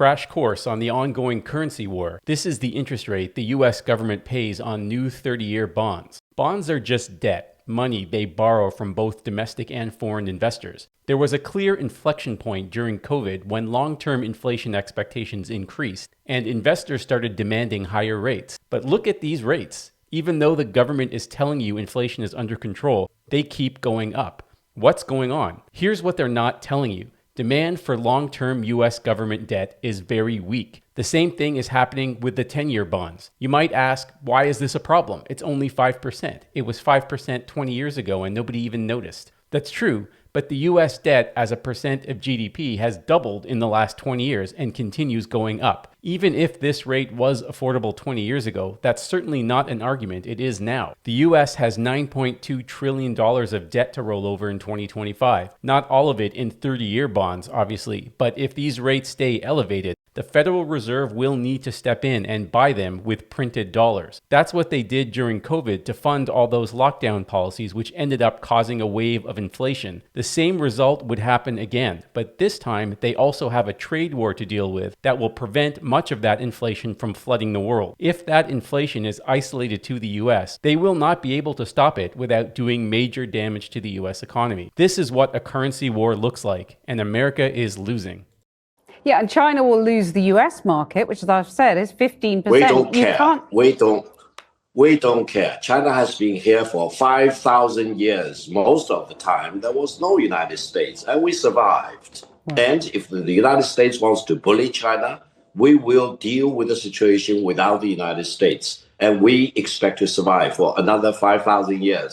crash course on the ongoing currency war. This is the interest rate the US government pays on new 30-year bonds. Bonds are just debt, money they borrow from both domestic and foreign investors. There was a clear inflection point during COVID when long-term inflation expectations increased and investors started demanding higher rates. But look at these rates. Even though the government is telling you inflation is under control, they keep going up. What's going on? Here's what they're not telling you. Demand for long-term US government debt is very weak. The same thing is happening with the 10-year bonds. You might ask, why is this a problem? It's only 5%. It was 5% 20 years ago and nobody even noticed. That's true, but the US debt as a percent of GDP has doubled in the last 20 years and continues going up. Even if this rate was affordable 20 years ago, that's certainly not an argument. It is now. The US has $9.2 trillion of debt to roll over in 2025. Not all of it in 30-year bonds, obviously, but if these rates stay elevated, the Federal Reserve will need to step in and buy them with printed dollars. That's what they did during COVID to fund all those lockdown policies, which ended up causing a wave of inflation. The same result would happen again, but this time they also have a trade war to deal with that will prevent much of that inflation from flooding the world. If that inflation is isolated to the US, they will not be able to stop it without doing major damage to the US economy. This is what a currency war looks like, and America is losing. Yeah, and China will lose the US market, which, as I've said, is 15%. We don't care. We don't care. China has been here for 5,000 years. Most of the time, there was no United States, and we survived. Right. And if the United States wants to bully China, we will deal with the situation without the United States. And we expect to survive for another 5,000 years.